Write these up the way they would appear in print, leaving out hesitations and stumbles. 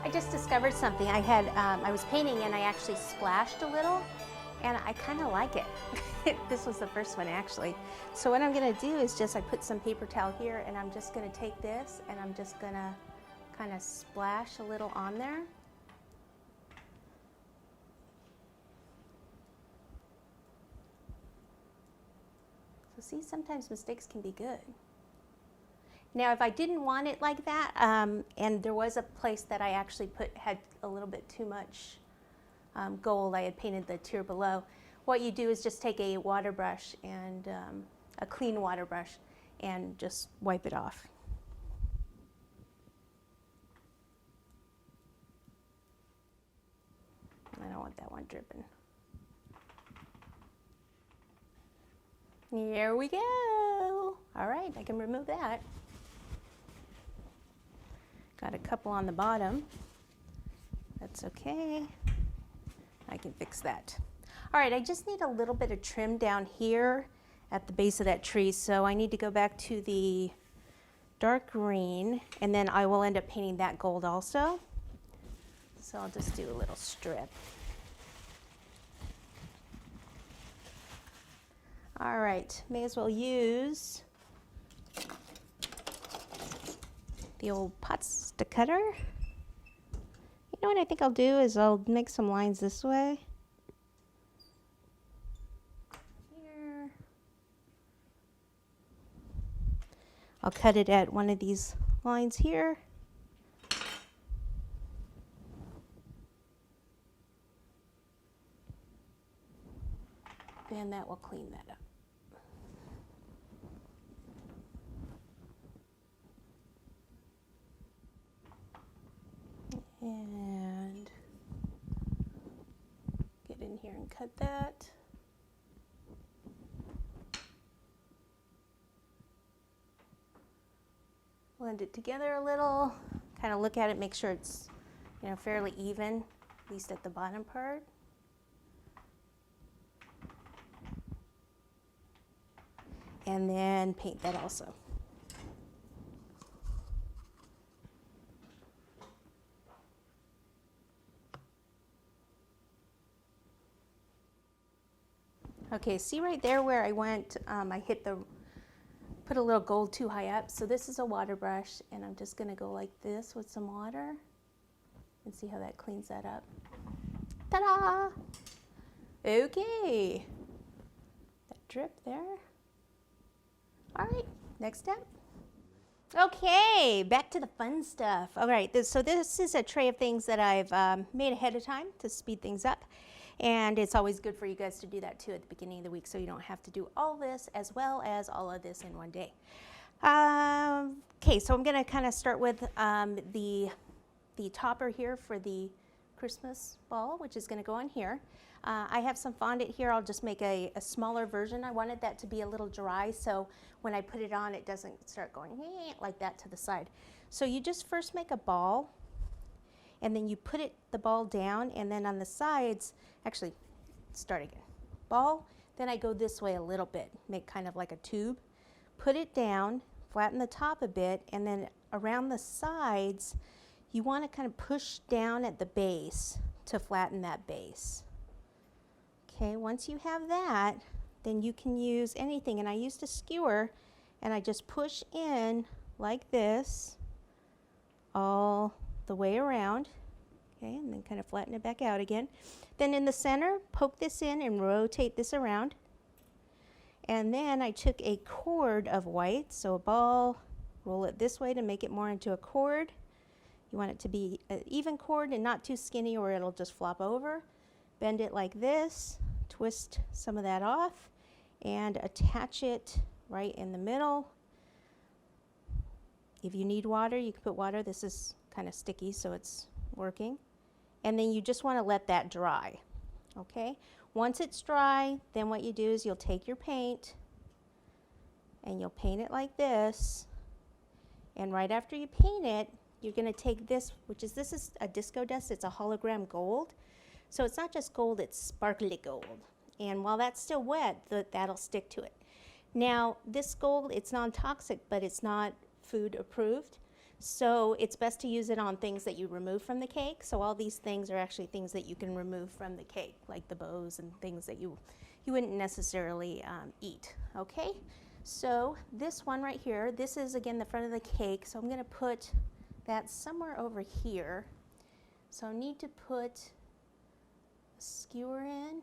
I just discovered something. I was painting and I actually splashed a little, and I kind of like it. This was the first one actually. So what I'm gonna do is I put some paper towel here, and I'm just gonna take this and I'm just gonna kind of splash a little on there. So see, sometimes mistakes can be good. Now, if I didn't want it like that, and there was a place that I actually had a little bit too much gold, I had painted the tier below, what you do is just take a water brush and a clean water brush and just wipe it off. I don't want that one dripping. Here we go. All right, I can remove that. Got a couple on the bottom. That's okay. I can fix that. All right, I just need a little bit of trim down here at the base of that tree, so I need to go back to the dark green, and then I will end up painting that gold also. So I'll just do a little strip. All right, may as well use the old pots to cutter. You know what I think I'll do is I'll make some lines this way. Here. I'll cut it at one of these lines here. And that will clean that up. And get in here and cut that. Blend it together a little, kind of look at it, make sure it's, fairly even, at least at the bottom part. And then paint that also. Okay, see right there where I went, I put a little gold too high up. So this is a water brush, and I'm just gonna go like this with some water and see how that cleans that up. Ta-da! Okay, that drip there. All right, next step. Okay, back to the fun stuff. All right, so this is a tray of things that I've made ahead of time to speed things up. And it's always good for you guys to do that too at the beginning of the week, so you don't have to do all this as well as all of this in one day. Okay, so I'm gonna kind of start with the topper here for the Christmas ball, which is gonna go on here. I have some fondant here. I'll just make a smaller version. I wanted that to be a little dry, so when I put it on, it doesn't start going like that to the side. So you just first make a ball, and then you put the ball down, and then on the sides, actually, start again. Ball, then I go this way a little bit, make kind of like a tube. Put it down, flatten the top a bit, and then around the sides, you want to kind of push down at the base to flatten that base. Okay, once you have that, then you can use anything, and I used a skewer, and I just push in like this all the way around, okay, and then kind of flatten it back out again. Then in the center, poke this in and rotate this around. And then I took a cord of white, so a ball, roll it this way to make it more into a cord. You want it to be an even cord and not too skinny or it'll just flop over. Bend it like this, twist some of that off, and attach it right in the middle. If you need water, you can put water. This is kind of sticky, so it's working. And then you just want to let that dry, okay? Once it's dry, then what you do is you'll take your paint and you'll paint it like this. And right after you paint it, you're going to take this, this is a disco dust. It's a hologram gold. So it's not just gold, it's sparkly gold. And while that's still wet, that'll stick to it. Now, this gold, it's non-toxic, but it's not food approved. So it's best to use it on things that you remove from the cake. So all these things are actually things that you can remove from the cake, like the bows and things that you wouldn't necessarily eat, okay? So this one right here, this is again the front of the cake, so I'm gonna put that somewhere over here. So I need to put a skewer in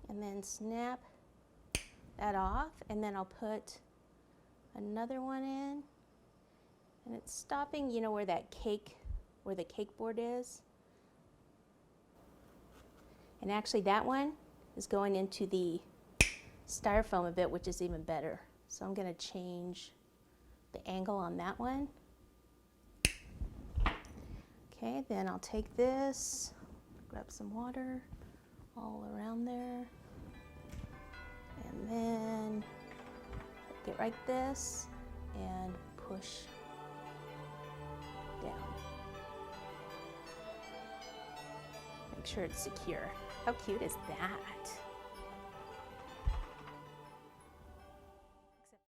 and then snap that off, and then I'll put another one in, and it's stopping, you know, where that cake, where the cake board is. And actually that one is going into the styrofoam a bit, which is even better. So I'm going to change the angle on that one. Okay, then I'll take this, grab some water all around there, and then get right this and push down. Make sure it's secure. How cute is that?